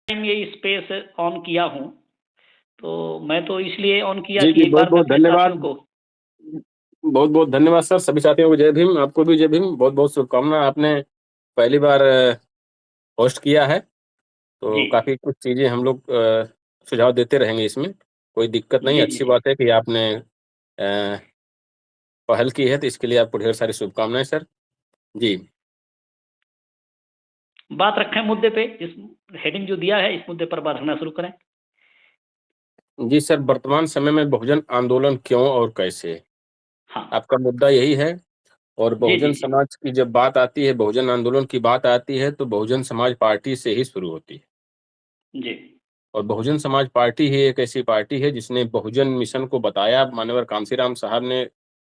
Time ये space on किया हूँ, तो मैं तो इसलिए ऑन किया जी, कि जी, एक बार मैं बहुत-बहुत अपने साथियों धन्यवाद। को बहुत-बहुत धन्यवाद सर, सभी साथियों को जय भीम, आपको भी जय भीम, बहुत-बहुत शुभकामनाएँ। आपने पहली बार होस्ट किया है, जी, तो काफ़ी कुछ चीज़ें हम लोग सुझाव देते रहेंगे इसमें, कोई दिक्कत नहीं, जी, जी, अच्छी जी। बात है कि आपने पहल की है, तो इसके लिए आपको ढेर सारी शुभकामनाएँ सर। जी। बात रखें मुद्दे पे, जिस हेडिंग जो दिया है, इस मुद्दे पर बात रखना शुरू करें। जी सर, वर्तमान समय में बहुजन आंदोलन क्यों और कैसे? हाँ। आपका मुद्दा यही है और जी, जी, बहुजन जी। समाज की जब बात आती है, बहुजन आंदोलन की बात आती है, तो बहुजन समाज पार्टी से ही शुरू होती है। जी। और बहुजन समाज पार्टी ही एक ऐसी पार्टी है जिसने बहुजन मिशन को बताया, माननीय कांशीराम साहब ने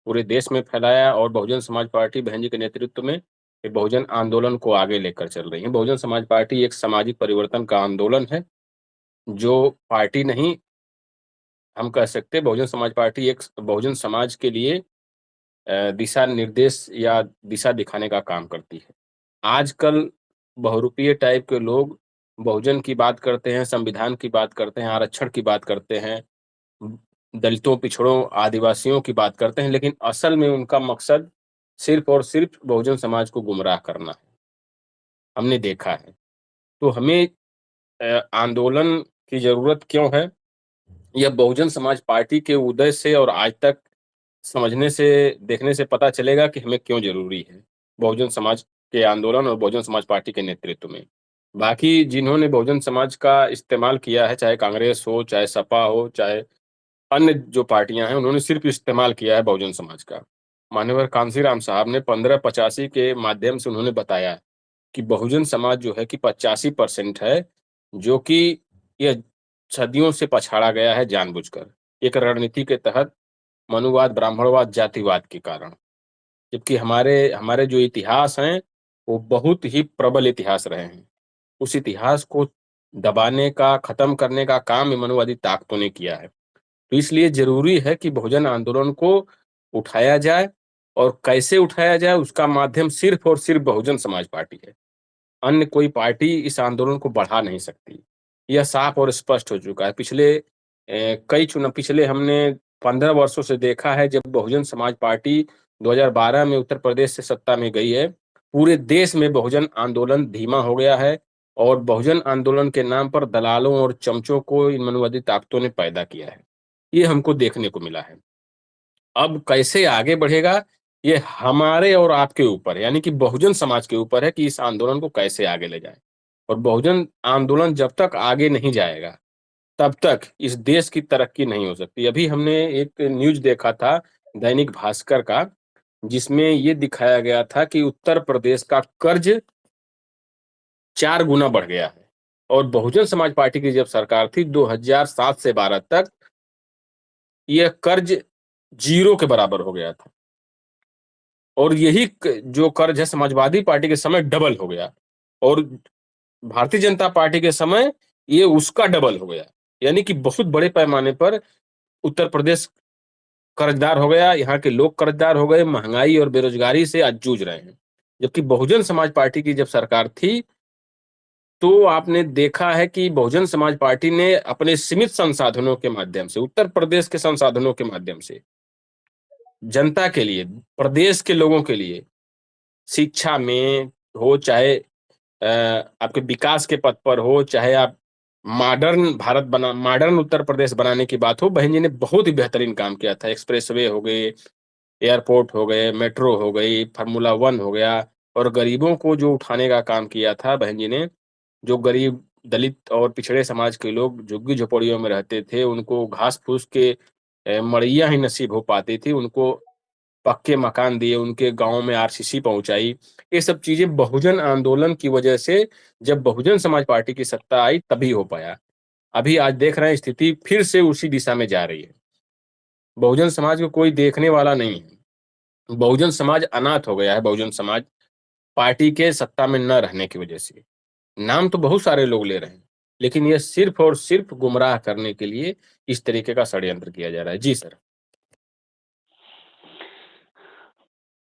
पूरे देश में फैलाया और बहुजन समाज पार्टी बहन जी के नेतृत्व में ये बहुजन आंदोलन को आगे लेकर चल रही है। बहुजन समाज पार्टी एक सामाजिक परिवर्तन का आंदोलन है, जो पार्टी नहीं, हम कह सकते हैं बहुजन समाज पार्टी एक बहुजन समाज के लिए दिशा निर्देश या दिशा दिखाने का काम करती है। आजकल बहुरूपीय टाइप के लोग बहुजन की बात करते हैं, संविधान की बात करते हैं, आरक्षण की बात करते हैं, दलितों, पिछड़ों, आदिवासियों की बात करते हैं, लेकिन असल में उनका मकसद सिर्फ़ और सिर्फ़ बहुजन समाज को गुमराह करना है, हमने देखा है। तो हमें आंदोलन की ज़रूरत क्यों है? यह बहुजन समाज पार्टी के उदय से और आज तक समझने से, देखने से पता चलेगा कि हमें क्यों ज़रूरी है, बहुजन समाज के आंदोलन और बहुजन समाज पार्टी के नेतृत्व में। बाकी जिन्होंने बहुजन समाज का इस्तेमाल किया है, चाहे कांग्रेस हो, चाहे सपा हो, चाहे अन्य जो पार्टियाँ हैं, उन्होंने सिर्फ़ इस्तेमाल किया है बहुजन समाज का। माननीय कांशीराम साहब ने 1585 के माध्यम से उन्होंने बताया कि बहुजन समाज जो है कि 85% है, जो कि यह सदियों से पछाड़ा गया है जानबूझकर। एक रणनीति के तहत मनुवाद, ब्राह्मणवाद, जातिवाद के कारण। जबकि हमारे हमारे जो इतिहास हैं, वो बहुत ही प्रबल इतिहास रहे हैं। उस इतिहास को दबाने का, खत्म करने का काम इन मनुवादी ताकतों ने किया है। तो इसलिए ज़रूरी है कि बहुजन आंदोलन को उठाया जाए और कैसे उठाया जाए, उसका माध्यम सिर्फ़ और सिर्फ़ बहुजन समाज पार्टी है। अन्य कोई पार्टी इस आंदोलन को बढ़ा नहीं सकती। यह साफ और स्पष्ट हो चुका है। पिछले हमने 15 वर्षों से देखा है, जब बहुजन समाज पार्टी 2012 में उत्तर प्रदेश से सत्ता में गई है, पूरे देश में बहुजन आंदोलन धीमा हो गया है और बहुजन आंदोलन के नाम पर दलालों और चमचों को इन मनुवादी ताकतों ने पैदा किया है। ये हमको देखने को मिला है। अब कैसे आगे बढ़ेगा, ये हमारे और आपके ऊपर है, यानी कि बहुजन समाज के ऊपर है कि इस आंदोलन को कैसे आगे ले जाएँ। और बहुजन आंदोलन जब तक आगे नहीं जाएगा, तब तक इस देश की तरक्की नहीं हो सकती। अभी हमने एक न्यूज़ देखा था दैनिक भास्कर का, जिसमें ये दिखाया गया था कि उत्तर प्रदेश का कर्ज 4 गुना बढ़ गया है और बहुजन समाज पार्टी की जब सरकार थी 2007 से 12 तक, यह कर्ज 0 के बराबर हो गया था। और यही जो कर्ज है समाजवादी पार्टी के समय डबल हो गया और भारतीय जनता पार्टी के समय ये उसका डबल हो गया। यानी कि बहुत बड़े पैमाने पर उत्तर प्रदेश कर्जदार हो गया, यहाँ के लोग कर्जदार हो गए, महंगाई और बेरोजगारी से आज जूझ रहे हैं। जबकि बहुजन समाज पार्टी की जब सरकार थी, तो आपने देखा है कि बहुजन समाज पार्टी ने अपने सीमित संसाधनों के माध्यम से, उत्तर प्रदेश के संसाधनों के माध्यम से, जनता के लिए, प्रदेश के लोगों के लिए शिक्षा में हो, चाहे आपके विकास के पथ पर हो, चाहे आप मॉडर्न उत्तर प्रदेश बनाने की बात हो, बहन जी ने बहुत ही बेहतरीन काम किया था। एक्सप्रेसवे हो गए, एयरपोर्ट हो गए, मेट्रो हो गई, फार्मूला 1 हो गया और गरीबों को जो उठाने का काम किया था बहन जी ने, जो गरीब, दलित और पिछड़े समाज के लोग झुग्गी-झोपड़ियों में रहते थे, उनको घास-फूस के मड़ैया ही नसीब हो पाती थी, उनको पक्के मकान दिए, उनके गाँव में आरसीसी पहुँचाई। ये सब चीज़ें बहुजन आंदोलन की वजह से, जब बहुजन समाज पार्टी की सत्ता आई तभी हो पाया। अभी आज देख रहे हैं स्थिति फिर से उसी दिशा में जा रही है। बहुजन समाज को कोई देखने वाला नहीं है। बहुजन समाज अनाथ हो गया है, बहुजन समाज पार्टी के सत्ता में न रहने की वजह से। नाम तो बहुत सारे लोग ले रहे हैं, लेकिन ये सिर्फ़ और सिर्फ़ गुमराह करने के लिए इस तरीके का षड्यंत्र किया जा रहा है। जी सर।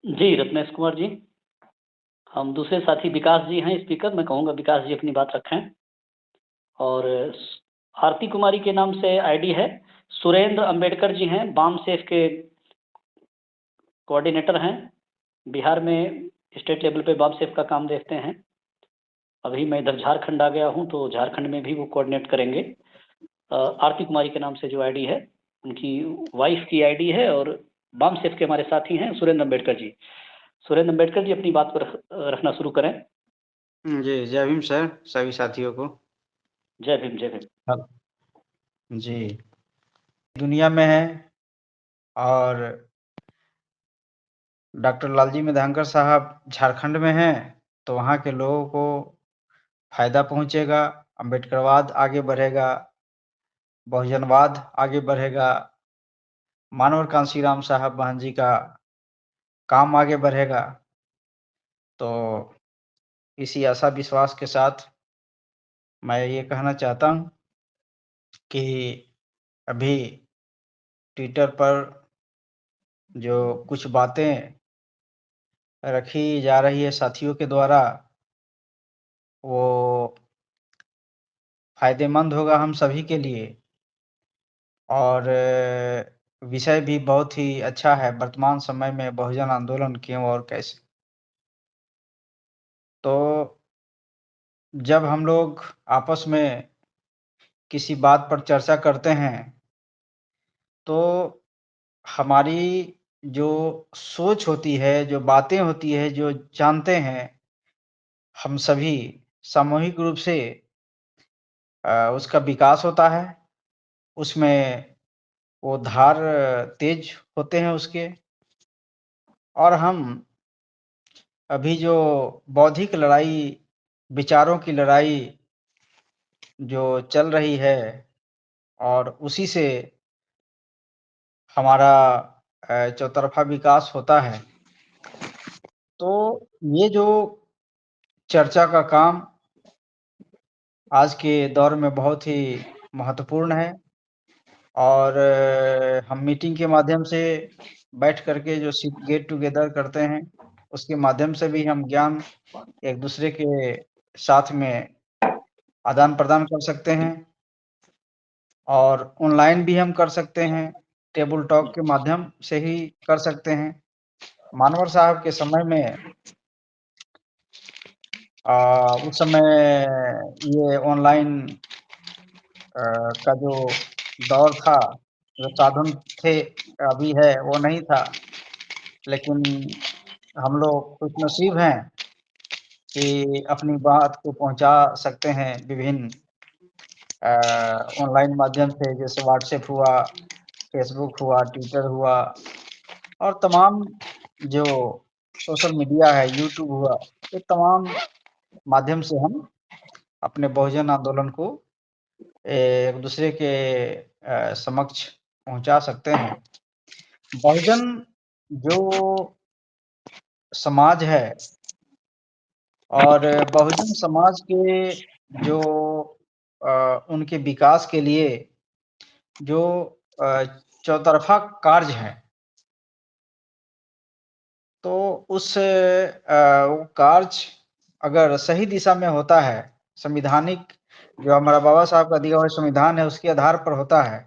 जी, रत्नेश कुमार जी। हम दूसरे साथी विकास जी हैं स्पीकर, मैं कहूँगा विकास जी अपनी बात रखें। और आरती कुमारी के नाम से आईडी है। सुरेंद्र अंबेडकर जी हैं, बाम सेफ के कोऑर्डिनेटर हैं, बिहार में स्टेट लेवल पे बाम सेफ का काम देखते हैं। अभी मैं इधर झारखंड आ गया हूँ, तो झारखंड में भी वो कोऑर्डिनेट करेंगे। आरती कुमारी के नाम से जो आईडी है, उनकी वाइफ की आईडी है, और बाम सेफ के हमारे साथी हैं सुरेंद्र अंबेडकर जी। सुरेंद्र अंबेडकर जी, अपनी बात को रखना शुरू करें। जी, जय भीम सर, सभी साथियों को। जय भीम, जय भीम। जी, दुनिया में है और डॉक्टर लालजी मेधांकर साहब झारखंड में हैं, तो वहाँ के लोगों को फायदा पहुँचेगा, अम्बेडकरवाद आगे बढ़ेगा, बहुजनवाद आगे बढ़ेगा, मानवर कांशीराम साहब बहन जी का काम आगे बढ़ेगा। तो इसी आशा विश्वास के साथ मैं ये कहना चाहता हूँ कि अभी ट्विटर पर जो कुछ बातें रखी जा रही है साथियों के द्वारा, वो फ़ायदेमंद होगा हम सभी के लिए, और विषय भी बहुत ही अच्छा है, वर्तमान समय में बहुजन आंदोलन क्यों और कैसे। तो जब हम लोग आपस में किसी बात पर चर्चा करते हैं, तो हमारी जो सोच होती है, जो बातें होती है, जो जानते हैं, हम सभी सामूहिक रूप से उसका विकास होता है। उसमें वो धार तेज होते हैं उसके, और हम अभी जो बौद्धिक लड़ाई, विचारों की लड़ाई जो चल रही है, और उसी से हमारा चौतरफा विकास होता है। तो ये जो चर्चा का काम आज के दौर में बहुत ही महत्वपूर्ण है, और हम मीटिंग के माध्यम से बैठ करके जो गेट टुगेदर करते हैं, उसके माध्यम से भी हम ज्ञान एक दूसरे के साथ में आदान प्रदान कर सकते हैं, और ऑनलाइन भी हम कर सकते हैं, टेबल टॉक के माध्यम से ही कर सकते हैं। मानवर साहब के समय में उस समय ये ऑनलाइन का जो दौर था, जो साधन थे, अभी है वो नहीं था, लेकिन हम लोग खुशनसीब हैं कि अपनी बात को पहुंचा सकते हैं विभिन्न ऑनलाइन माध्यम से, जैसे व्हाट्सएप हुआ, फेसबुक हुआ, ट्विटर हुआ, और तमाम जो सोशल मीडिया है, यूट्यूब हुआ, ये तमाम माध्यम से हम अपने बहुजन आंदोलन को एक दूसरे के समक्ष पहुंचा सकते हैं। बहुजन जो समाज है, और बहुजन समाज के जो उनके विकास के लिए जो चौतरफा कार्य है, तो उस वो कार्य अगर सही दिशा में होता है, संविधानिक जो हमारा बाबा साहब का दिया हुआ संविधान है, उसके आधार पर होता है,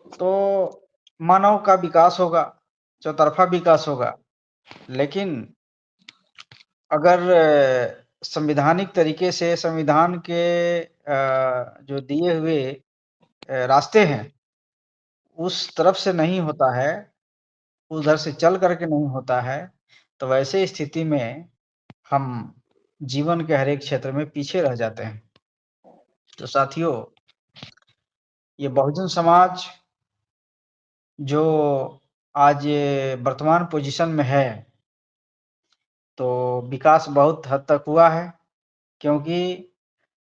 तो मानव का विकास होगा, चौतरफा विकास होगा। लेकिन अगर संवैधानिक तरीके से संविधान के जो दिए हुए रास्ते हैं, उस तरफ से नहीं होता है, उधर से चल करके नहीं होता है, तो वैसे स्थिति में हम जीवन के हर एक क्षेत्र में पीछे रह जाते हैं। तो साथियों, ये बहुजन समाज जो आज वर्तमान पोजीशन में है, तो विकास बहुत हद तक हुआ है, क्योंकि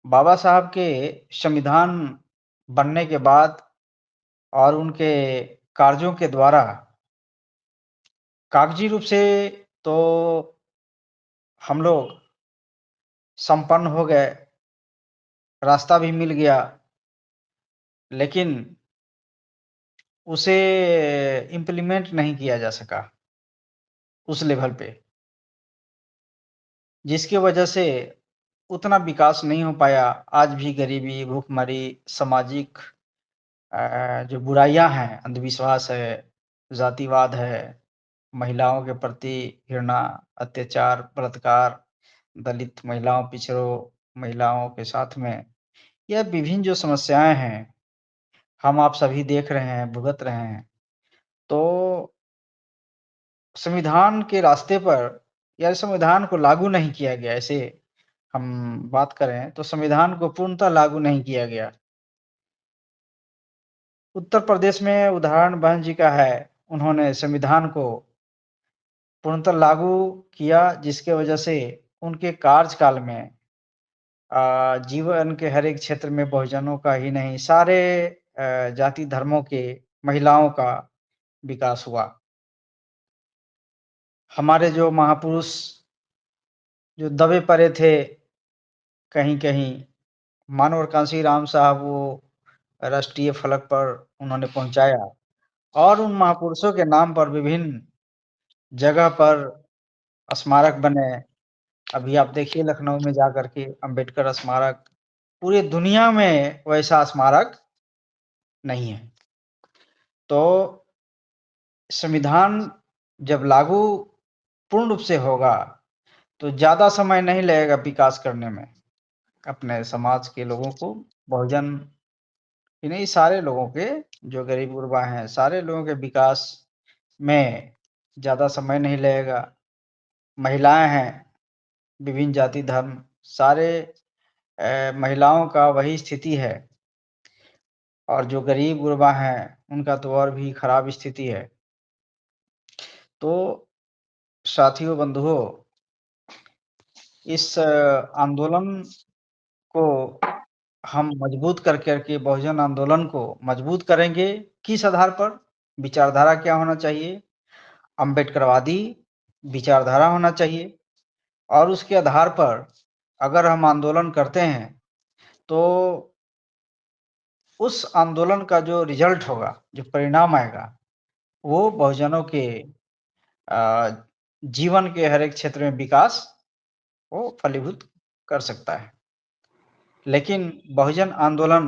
बाबा साहब के संविधान बनने के बाद और उनके कार्यों के द्वारा कागजी रूप से तो हम लोग संपन्न हो गए, रास्ता भी मिल गया, लेकिन उसे इम्प्लीमेंट नहीं किया जा सका उस लेवल पे, जिसकी वजह से उतना विकास नहीं हो पाया। आज भी गरीबी, भूखमरी, सामाजिक जो बुराइयां हैं, अंधविश्वास है, जातिवाद है, महिलाओं के प्रति घृणा, अत्याचार, बलात्कार, दलित महिलाओं, पिछड़ों महिलाओं के साथ में, यह विभिन्न जो समस्याएं हैं, हम आप सभी देख रहे हैं, भुगत रहे हैं। तो संविधान के रास्ते पर या संविधान को लागू नहीं किया गया, ऐसे हम बात करें तो संविधान को पूर्णतः लागू नहीं किया गया। उत्तर प्रदेश में उदाहरण बहन जी का है, उन्होंने संविधान को पूर्णतः लागू किया, जिसके वजह से उनके कार्यकाल में जीवन के हर एक क्षेत्र में बहुजनों का ही नहीं, सारे जाति धर्मों के महिलाओं का विकास हुआ। हमारे जो महापुरुष जो दबे पड़े थे कहीं-कहीं, मानव कांशीराम साहब वो राष्ट्रीय फलक पर उन्होंने पहुँचाया और उन महापुरुषों के नाम पर विभिन्न जगह पर स्मारक बने। अभी आप देखिए लखनऊ में जाकर के अंबेडकर स्मारक, पूरी दुनिया में वैसा स्मारक नहीं है। तो संविधान जब लागू पूर्ण रूप से होगा, तो ज़्यादा समय नहीं लगेगा विकास करने में। अपने समाज के लोगों को, बहुजन ही नहीं, सारे लोगों के, जो गरीब गुरबा हैं, सारे लोगों के विकास में ज़्यादा समय नहीं लगेगा। महिलाएँ हैं, विभिन्न जाति धर्म, सारे महिलाओं का वही स्थिति है और जो गरीब गुरबा हैं, उनका तो और भी खराब स्थिति है। तो साथियों, बंधुओं, इस आंदोलन को हम मजबूत कर के बहुजन आंदोलन को मजबूत करेंगे। किस आधार पर? विचारधारा क्या होना चाहिए? अम्बेडकरवादी विचारधारा होना चाहिए और उसके आधार पर अगर हम आंदोलन करते हैं, तो उस आंदोलन का जो रिजल्ट होगा, जो परिणाम आएगा, वो बहुजनों के जीवन के हर एक क्षेत्र में विकास को फलीभूत कर सकता है। लेकिन बहुजन आंदोलन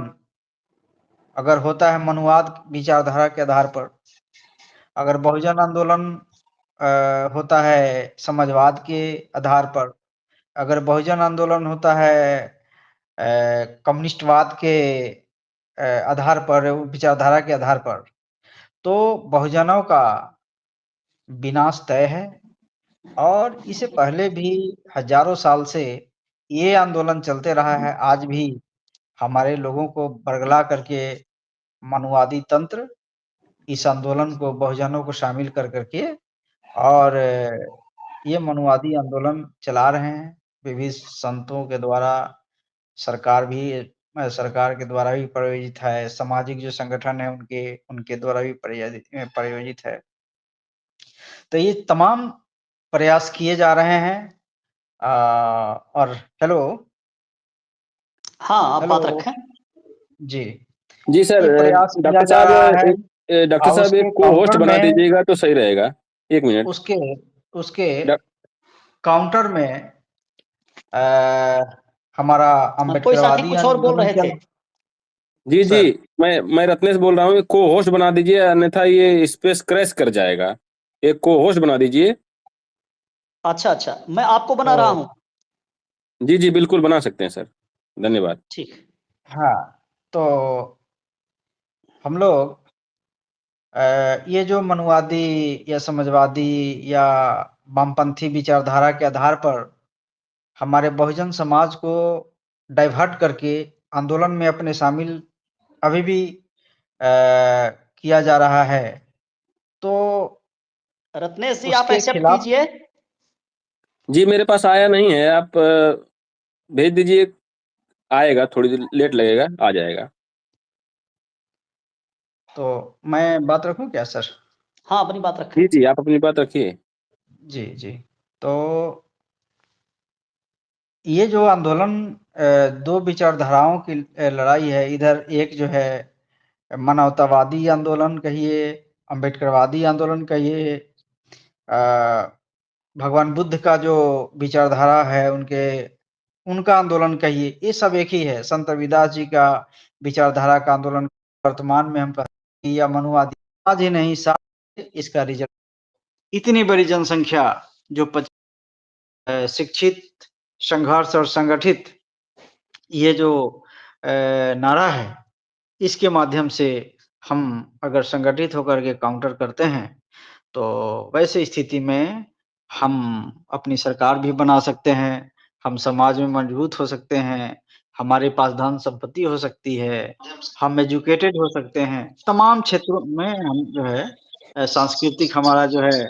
अगर होता है मनुवाद विचारधारा के आधार पर, अगर बहुजन आंदोलन होता है समाजवाद के आधार पर, अगर बहुजन आंदोलन होता है कम्युनिस्टवाद के आधार पर, विचारधारा के आधार पर, तो बहुजनों का विनाश तय है। और इससे पहले भी हजारों साल से ये आंदोलन चलते रहा है। आज भी हमारे लोगों को बरगला करके मनुवादी तंत्र इस आंदोलन को, बहुजनों को शामिल कर करके और ये मनुवादी आंदोलन चला रहे हैं। विभिन्न संतों के द्वारा, सरकार के द्वारा भी प्रायोजित है, सामाजिक जो संगठन है उनके द्वारा भी प्रायोजित है। तो ये तमाम प्रयास किए जा रहे हैं। और हेलो, हाँ, आप बात हेलो रखें। जी, जी सर, ये प्रयास किया डॉक्टर जा साहब रहा है डॉक्टर और साहब एक उसके को होस्ट काउंटर बना में, दीजिएगा तो सही रहेगा। एक मिनट। उसके डॉ- काउंटर में हमारा कोई साथी अम्बेडकरवादी कुछ और बोल आंदोलन रहे थे। चल। जी जी, सर, मैं रत्नेश बोल रहा हूँ। को होस्ट बना दीजिए, अन्यथा ये स्पेस क्रैश कर जाएगा। एक को होस्ट बना दीजिए। अच्छा अच्छा, मैं आपको बना तो रहा हूँ। जी जी, बिल्कुल बना सकते हैं सर, धन्यवाद। ठीक। हाँ, तो हम लोग ये जो मनुवादी या समाजवादी या वामपंथी विचारधारा के आधार पर हमारे बहुजन समाज को डाइवर्ट करके आंदोलन में अपने शामिल अभी भी किया जा रहा है, तो रत्नेश जी, आप उसके एक्सेप्ट खिलाफ। कीजिए। जी मेरे पास आया नहीं है, आप भेज दीजिए। आएगा, थोड़ी देर लेट लगेगा, आ जाएगा। तो मैं बात रखूं क्या सर? हाँ, अपनी बात रखें। जी जी, आप अपनी बात रखिए। जी जी, तो ये जो आंदोलन दो विचारधाराओं की लड़ाई है। इधर एक जो है मानवतावादी आंदोलन कहिए, अम्बेडकरवादी आंदोलन कहिए, भगवान बुद्ध का जो विचारधारा है, उनका आंदोलन कहिए, ये सब एक ही है। संत रविदास जी का विचारधारा का आंदोलन वर्तमान में हम कहते हैं, या मनुवादी, आज ही नहीं साथ इसका रिजल्ट। इतनी बड़ी जनसंख्या जो शिक्षित, संघर्ष और संगठित, ये जो नारा है, इसके माध्यम से हम अगर संगठित होकर के काउंटर करते हैं, तो वैसे स्थिति में हम अपनी सरकार भी बना सकते हैं, हम समाज में मजबूत हो सकते हैं, हमारे पास धन संपत्ति हो सकती है, हम एजुकेटेड हो सकते हैं, तमाम क्षेत्रों में हम जो है सांस्कृतिक हमारा जो है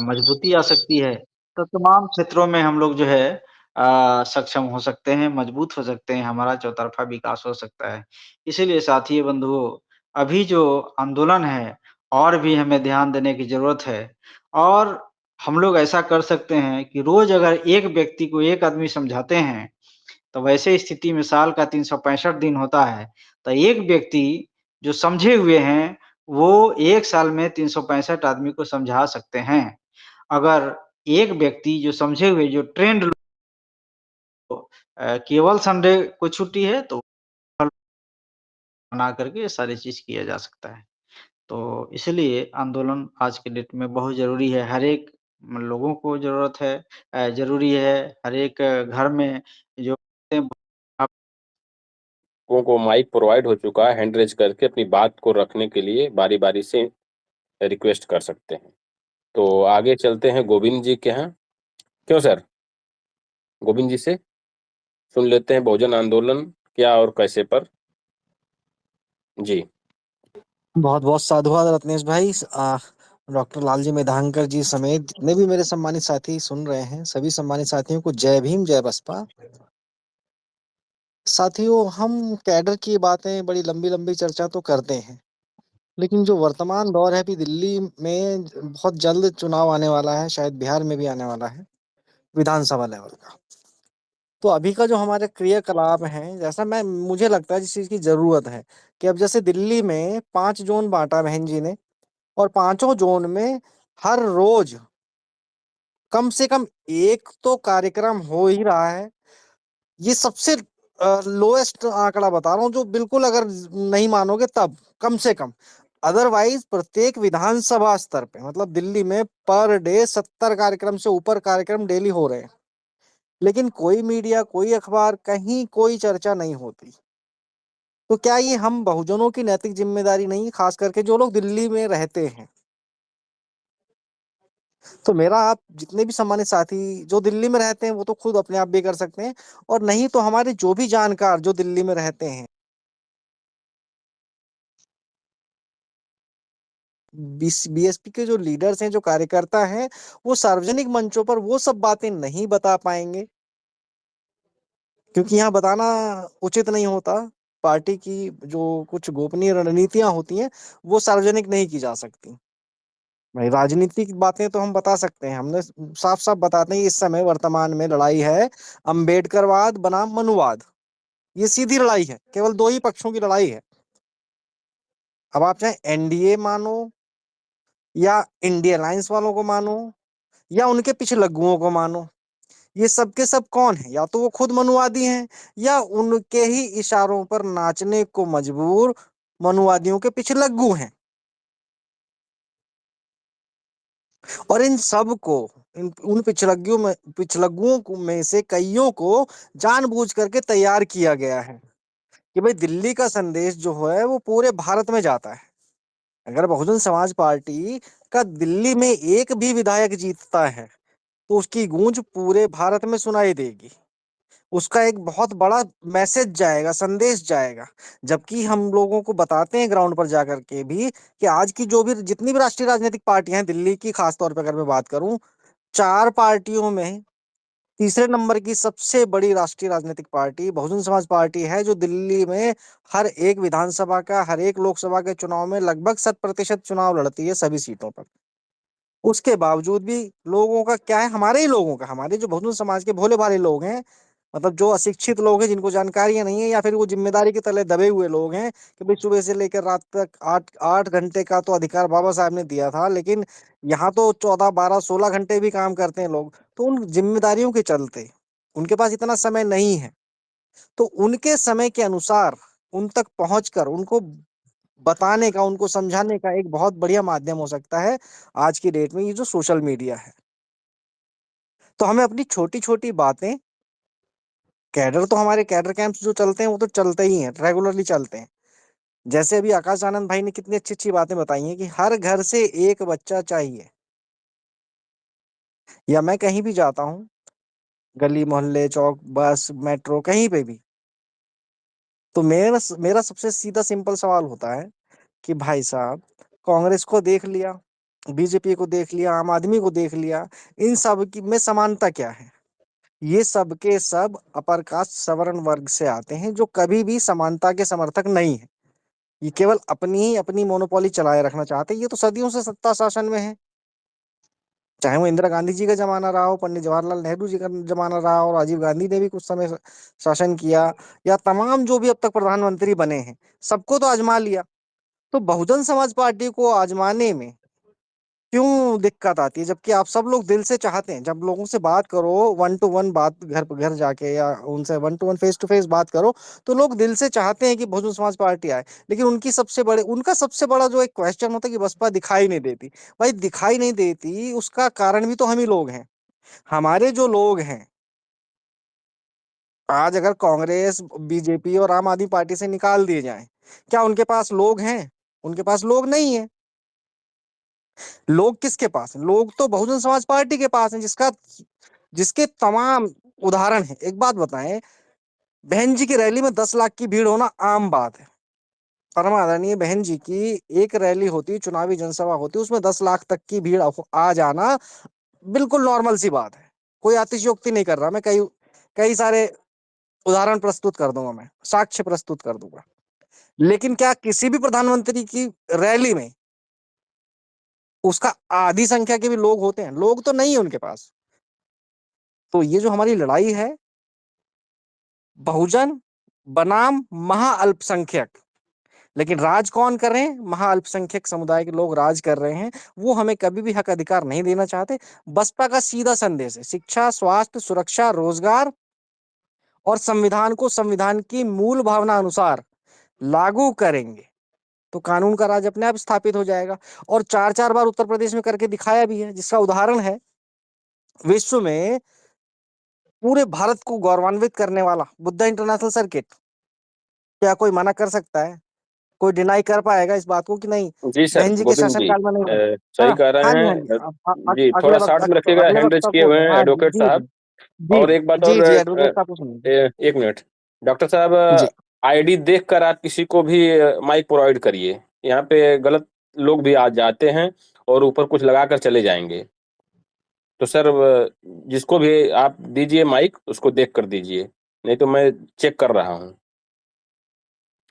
मजबूती आ सकती है। तो तमाम क्षेत्रों में हम लोग जो है सक्षम हो सकते हैं, मजबूत हो सकते हैं, हमारा चौतरफा विकास हो सकता है। इसीलिए साथियों, बंधुओं, अभी जो आंदोलन है और भी हमें ध्यान देने की ज़रूरत है, और हम लोग ऐसा कर सकते हैं कि रोज़ अगर एक व्यक्ति को, एक आदमी समझाते हैं, तो वैसे स्थिति में साल का 365 दिन होता है, तो एक व्यक्ति जो समझे हुए हैं, वो 1 साल में 365 आदमी को समझा सकते हैं। अगर एक व्यक्ति जो समझे हुए, जो ट्रेंड केवल संडे को छुट्टी है, तो बना करके ये सारी चीज़ किया जा सकता है। तो इसलिए आंदोलन आज के डेट में बहुत ज़रूरी है, हर एक लोगों को ज़रूरत है, ज़रूरी है, हर एक घर में जो लोगों को माइक प्रोवाइड हो चुका है, हैंड रेज करके अपनी बात को रखने के लिए बारी-बारी से रिक्वेस्ट कर सकते हैं। तो आगे चलते हैं गोविंद जी के यहाँ। क्यों सर? गोविंद जी से सुन लेते हैं बहुजन आंदोलन क्या और कैसे पर। जी। बहुत बहुत साधुवाद रत्नेश भाई। डॉक्टर लालजी मेधांकर जी समेत जितने भी मेरे सम्मानित साथी सुन रहे हैं, सभी सम्मानित साथियों को जय भीम, जय बसपा। साथियों, हम कैडर की बातें बड़ी लंबी लंबी चर्चा तो करते हैं, लेकिन जो वर्तमान दौर है, अभी दिल्ली में बहुत जल्द चुनाव आने वाला है, शायद बिहार में भी आने वाला है, विधानसभा लेवल का। तो अभी का जो हमारे क्रियाकलाप हैं, जैसा मुझे लगता है जिस चीज की जरूरत है कि अब जैसे दिल्ली में 5 जोन बांटा बहन जी ने, और पांचों जोन में हर रोज कम से कम एक तो कार्यक्रम हो ही रहा है। ये सबसे लोएस्ट आंकड़ा बता रहा हूँ, जो बिल्कुल अगर नहीं मानोगे तब, कम से कम। अदरवाइज प्रत्येक विधानसभा स्तर पे, मतलब दिल्ली में पर डे 70 कार्यक्रम से ऊपर कार्यक्रम डेली हो रहे हैं, लेकिन कोई मीडिया, कोई अखबार, कहीं कोई चर्चा नहीं होती। तो क्या ये हम बहुजनों की नैतिक जिम्मेदारी नहीं, खास करके जो लोग दिल्ली में रहते हैं? तो मेरा, आप जितने भी सम्मानित साथी जो दिल्ली में रहते हैं, वो तो खुद अपने आप भी कर सकते हैं, और नहीं तो हमारे जो भी जानकार जो दिल्ली में रहते हैं, बीएसपी के जो लीडर्स हैं, जो कार्यकर्ता हैं, वो सार्वजनिक मंचों पर वो सब बातें नहीं बता पाएंगे, क्योंकि यहाँ बताना उचित नहीं होता। पार्टी की जो कुछ गोपनीय रणनीतियां होती हैं, वो सार्वजनिक नहीं की जा सकती। भाई, राजनीतिक बातें तो हम बता सकते हैं, हमने साफ साफ बताते हैं, इस समय वर्तमान में लड़ाई है अंबेडकरवाद बनाम मनुवाद। ये सीधी लड़ाई है, केवल दो ही पक्षों की लड़ाई है। अब आप चाहे एनडीए मानो, या इंडिया अलायंस वालों को मानो, या उनके पीछे लग्गुओं को मानो, ये सब के सब कौन है? या तो वो खुद मनुवादी हैं, या उनके ही इशारों पर नाचने को मजबूर मनुवादियों के पीछे लग्गू हैं। और इन सब को, उन पिछलग्गुओं में से कईयों को जानबूझ करके तैयार किया गया है कि भाई, दिल्ली का संदेश जो है वो पूरे भारत में जाता है। अगर बहुजन समाज पार्टी का दिल्ली में एक भी विधायक जीतता है, तो उसकी गूंज पूरे भारत में सुनाई देगी। उसका एक बहुत बड़ा मैसेज जाएगा, संदेश जाएगा। जबकि हम लोगों को बताते हैं ग्राउंड पर जाकर के भी कि आज की जो भी जितनी भी राष्ट्रीय राजनीतिक पार्टियां हैं, दिल्ली की खासतौर पर अगर मैं बात करूं, 4 पार्टियों में तीसरे नंबर की सबसे बड़ी राष्ट्रीय राजनीतिक पार्टी बहुजन समाज पार्टी है, जो दिल्ली में हर एक विधानसभा का, हर एक लोकसभा के चुनाव में लगभग 100% चुनाव लड़ती है, सभी सीटों पर। उसके बावजूद भी लोगों का क्या है, हमारे ही लोगों का, हमारे जो बहुजन समाज के भोले भाले लोग हैं, मतलब जो अशिक्षित लोग हैं, जिनको जानकारियां नहीं है, या फिर वो जिम्मेदारी के तले दबे हुए लोग हैं कि भाई सुबह से लेकर रात तक 8 8 घंटे का तो अधिकार बाबा साहब ने दिया था, लेकिन यहाँ तो 14 12 16 घंटे भी काम करते हैं लोग। तो उन जिम्मेदारियों के चलते उनके पास इतना समय नहीं है। तो उनके समय के अनुसार उन तक पहुंचकर उनको बताने का, उनको समझाने का एक बहुत बढ़िया माध्यम हो सकता है आज की डेट में ये जो सोशल मीडिया है। तो हमें अपनी छोटी छोटी बातें, कैडर तो हमारे कैडर कैंप्स जो चलते हैं वो तो चलते ही हैं, रेगुलरली चलते हैं। जैसे अभी आकाश आनंद भाई ने कितनी अच्छी अच्छी बातें बताई हैं कि हर घर से एक बच्चा चाहिए। या मैं कहीं भी जाता हूँ, गली मोहल्ले चौक बस मेट्रो कहीं पे भी, तो मेरा मेरा सबसे सीधा सिंपल सवाल होता है कि भाई साहब, कांग्रेस को देख लिया, बीजेपी को देख लिया, आम आदमी को देख लिया, इन सब की में समानता क्या है? ये सब के सब अपर कास्ट सवर्ण वर्ग से आते हैं जो कभी भी समानता के समर्थक नहीं है। ये केवल अपनी ही अपनी मोनोपोली चलाए रखना चाहते हैं। ये तो सदियों से सत्ता शासन में है, चाहे वो इंदिरा गांधी जी का जमाना रहा हो, पंडित जवाहरलाल नेहरू जी का जमाना रहा हो, राजीव गांधी ने भी कुछ समय शासन किया, या तमाम जो भी अब तक प्रधानमंत्री बने हैं, सबको तो आजमा लिया। तो बहुजन समाज पार्टी को आजमाने में क्यों दिक्कत आती है? जबकि आप सब लोग दिल से चाहते हैं, जब लोगों से बात करो, वन टू वन बात, घर घर जाके या उनसे one to one face to face बात करो, तो लोग दिल से चाहते हैं कि बहुजन समाज पार्टी आए। लेकिन उनका सबसे बड़ा जो एक क्वेश्चन होता है कि बसपा दिखाई नहीं देती। भाई दिखाई नहीं देती, उसका कारण भी तो हम ही लोग हैं। हमारे जो लोग हैं, आज अगर कांग्रेस, बीजेपी और आम आदमी पार्टी से निकाल दिए जाएं, क्या उनके पास लोग हैं? उनके पास लोग नहीं है। लोग किसके पास हैं? लोग तो बहुजन समाज पार्टी के पास हैं, जिसके तमाम उदाहरण हैं। एक बात बताएं, बहन जी की रैली में 10 लाख की भीड़ होना आम बात है। परम आदरणीय बहन जी की एक रैली होती, चुनावी जनसभा होती, उसमें 10 लाख तक की भीड़ आ जाना बिल्कुल नॉर्मल सी बात है। कोई अतिशयोक्ति नहीं कर रहा मैं, कई कई सारे उदाहरण प्रस्तुत कर दूंगा, मैं साक्ष्य प्रस्तुत कर दूंगा। लेकिन क्या किसी भी प्रधानमंत्री की रैली में उसका आधी संख्या के भी लोग होते हैं? लोग तो नहीं है उनके पास। तो ये जो हमारी लड़ाई है, बहुजन बनाम महाअल्पसंख्यक, लेकिन राज कौन कर रहे हैं? महाअल्पसंख्यक समुदाय के लोग राज कर रहे हैं। वो हमें कभी भी हक अधिकार नहीं देना चाहते। बसपा का सीधा संदेश है, शिक्षा, स्वास्थ्य, सुरक्षा, रोजगार और संविधान को संविधान की मूल भावना अनुसार लागू करेंगे तो कानून का राज अपने आप स्थापित हो जाएगा। और 4 4 बार उत्तर प्रदेश में करके दिखाया भी है, जिसका उदाहरण है विश्व में पूरे भारत को गौरवान्वित करने वाला बुद्धा इंटरनेशनल सर्किट। क्या कोई मना कर सकता है? कोई डिनाई कर पाएगा इस बात को कि नहीं जी सर, बहन जी के गोविंद जी शासनकाल में नहीं हुआ? है सही ना? कह हाँ रहे जी, हाँ जी। हैं। जी थोड़ा अगले शॉर्ट वक्त, में रखिएगा, अगले हैंड रेज वक्ता किए को, हुए हैं हाँ जी एडवोकेट जी साहब। जी और एक बात जी और जी, एडवोकेट साहब को सुनिए एक मिनट, डॉक्टर साहब, जी। आईडी देखकर आप किसी को भी माइक प्रोवाइड करिए। यहाँ पे गलत लोग भी आ जाते हैं और ऊपर कुछ लगा कर चले जाएंगे। तो सर जिसको भी आप दीजिए माइक, उसको देख कर दीजिए, नहीं तो मैं चेक कर रहा हूँ।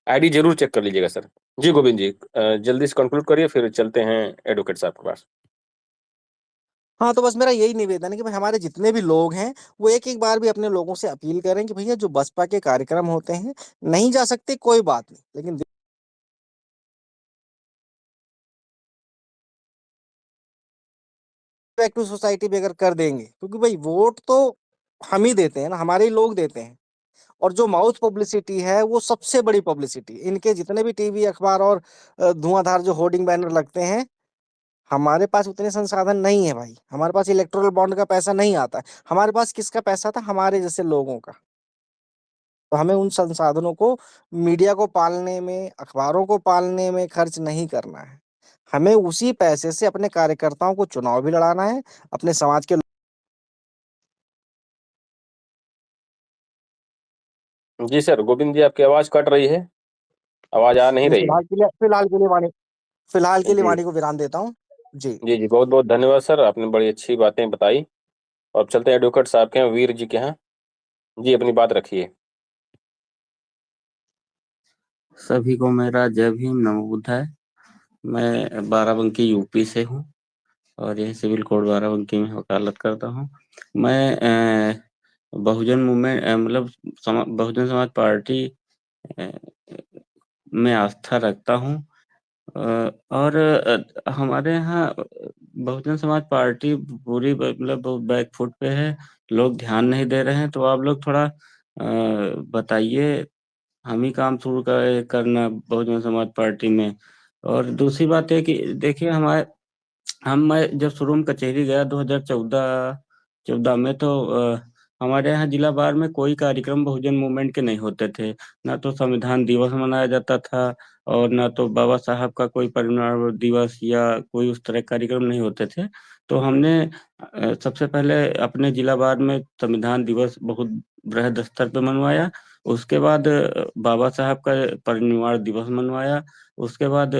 आईडी जरूर चेक कर लीजिएगा सर। जी गोविंद जी, जल्दी से कंक्लूड करिए, फिर चलते हैं एडवोकेट साहब के पास। हाँ, तो बस मेरा यही निवेदन है कि भाई हमारे जितने भी लोग हैं वो एक एक बार भी अपने लोगों से अपील करें कि भैया जो बसपा के कार्यक्रम होते हैं, नहीं जा सकते कोई बात नहीं, लेकिन बैक टू सोसाइटी भी अगर कर देंगे, क्योंकि भाई वोट तो हम ही देते हैं ना, हमारे ही लोग देते हैं। और जो माउथ पब्लिसिटी है वो सबसे बड़ी पब्लिसिटी, इनके जितने भी टीवी अखबार और धुआंधार जो होर्डिंग बैनर लगते हैं, हमारे पास उतने संसाधन नहीं है भाई। हमारे पास इलेक्टोरल बॉन्ड का पैसा नहीं आता है। हमारे पास किसका पैसा था? हमारे जैसे लोगों का। तो हमें उन संसाधनों को मीडिया को पालने में, अखबारों को पालने में खर्च नहीं करना है। हमें उसी पैसे से अपने कार्यकर्ताओं को चुनाव भी लड़ाना है, अपने समाज के। जी सर, गोविंद जी आपकी आवाज कट रही है, आवाज आ नहीं जी, रही है। फिलहाल के लिए जी वाणी को विराम देता हूँ। जी। जी जी, बहुत बहुत धन्यवाद सर, आपने बड़ी अच्छी बातें बताई। और अब चलते हैं एडवोकेट साहब के यहाँ, वीर जी के यहाँ। जी अपनी बात रखिए। सभी को मेरा जय भीम, नमो बुद्धाय। मैं बाराबंकी यूपी से हूँ और यही सिविल कोड बाराबंकी में वकालत करता हूँ। मैं बहुजन मूवमेंट मतलब बहुजन समाज पार्टी अ, में आस्था रखता हूँ। और हमारे यहाँ बहुजन समाज पार्टी पूरी मतलब बैक फुट पे है, लोग ध्यान नहीं दे रहे हैं, तो आप लोग थोड़ा बताइए, हम ही काम शुरू करना बहुजन समाज पार्टी में। और दूसरी बात है कि देखिए मैं जब शुरू में कचहरी गया 2014 में, तो हमारे यहाँ जिला बार में कोई कार्यक्रम बहुजन मूवमेंट के नहीं होते थे। ना तो संविधान दिवस मनाया जाता था, और ना तो बाबा साहब का कोई परिनिर्वाण दिवस या कोई उस तरह के कार्यक्रम नहीं होते थे। तो हमने सबसे पहले अपने जिला बार में संविधान दिवस बहुत बृहद स्तर पे मनवाया। उसके बाद बाबा साहब का परिनिर्वाण दिवस मनवाया। उसके बाद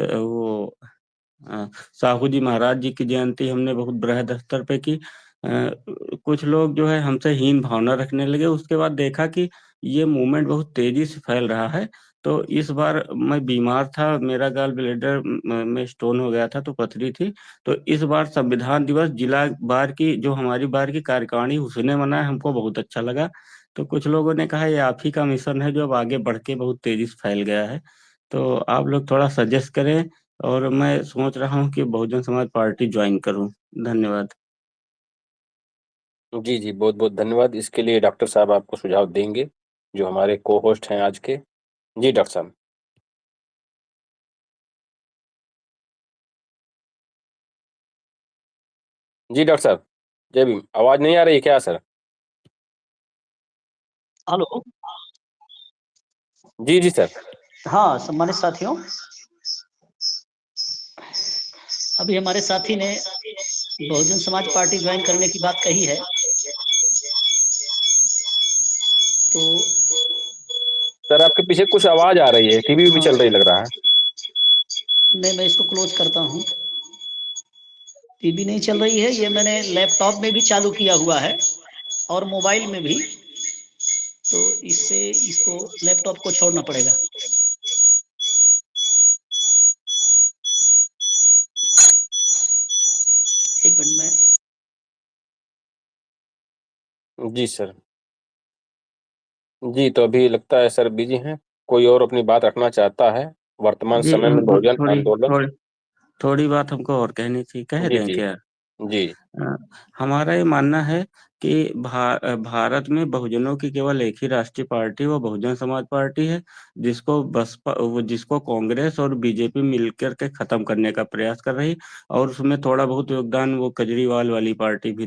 साहू जी महाराज जी की जयंती हमने बहुत बृहद स्तर पे की। कुछ लोग जो है हमसे हीन भावना रखने लगे। उसके बाद देखा कि ये मूवमेंट बहुत तेजी से फैल रहा है। तो इस बार मैं बीमार था, मेरा गॉल ब्लैडर में स्टोन हो गया था, तो पथरी थी। तो इस बार संविधान दिवस जिला बार की जो हमारी बार की कार्यकारिणी उसने मनाया, हमको बहुत अच्छा लगा। तो कुछ लोगों ने कहा ये आप ही का मिशन है जो अब आगे बढ़ के बहुत तेजी से फैल गया है। तो आप लोग थोड़ा सजेस्ट करें, और मैं सोच रहा हूँ कि बहुजन समाज पार्टी ज्वाइन करूँ। धन्यवाद। जी, जी, बहुत-बहुत धन्यवाद। इसके लिए डॉक्टर साहब आपको सुझाव देंगे, जो हमारे को-होस्ट हैं आज के। जी, डॉक्टर साहब। जी, डॉक्टर साहब। जय भीम। आवाज़ नहीं आ रही है क्या सर? हेलो। जी, जी, सर। हाँ, सम्मानित साथियों, अभी हमारे साथी ने बहुजन समाज पार्टी ज्वाइन करने की बात कही है, तो सर, आपके पीछे कुछ आवाज़ आ रही है, टीवी भी हाँ, चल रही लग रहा है। नहीं, मैं इसको क्लोज करता हूँ। टीवी नहीं चल रही है, ये मैंने लैपटॉप में भी चालू किया हुआ है और मोबाइल में भी, तो इससे इसको लैपटॉप को छोड़ना पड़ेगा। एक मिनट में। जी, सर। जी, तो अभी लगता है सर बिज़ी हैं। कोई और अपनी बात रखना चाहता है? वर्तमान जी, समय में हमको बहुजन थोड़ी आंदोलन। थोड़ी थोड़ी बात हमको और कहनी थी, कह जी, दें जी। क्या? जी। अ, हमारा ये मानना है कि भारत में बहुजनों की केवल एक ही राष्ट्रीय पार्टी, वो बहुजन समाज पार्टी है, जिसको कांग्रेस और बीजेपी मिलकर के खत्म करने का प्रयास कर रही, और उसमें थोड़ा बहुत योगदान वो केजरीवाल वाली पार्टी भी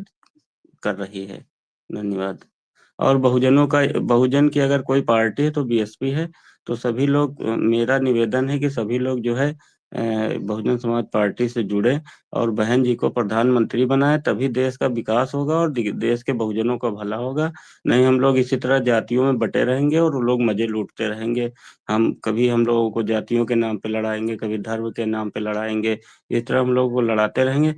कर रही है। धन्यवाद। और बहुजन की अगर कोई पार्टी है तो बीएसपी है। तो सभी लोग, मेरा निवेदन है कि सभी लोग जो है बहुजन समाज पार्टी से जुड़े, और बहन जी को प्रधानमंत्री बनाए, तभी देश का विकास होगा और देश के बहुजनों का भला होगा। नहीं हम लोग इसी तरह जातियों में बटे रहेंगे और वो लोग मजे लूटते रहेंगे। हम लोगों को जातियों के नाम पे लड़ाएंगे, कभी धर्म के नाम पे लड़ाएंगे, इस तरह हम लोग को लड़ाते रहेंगे।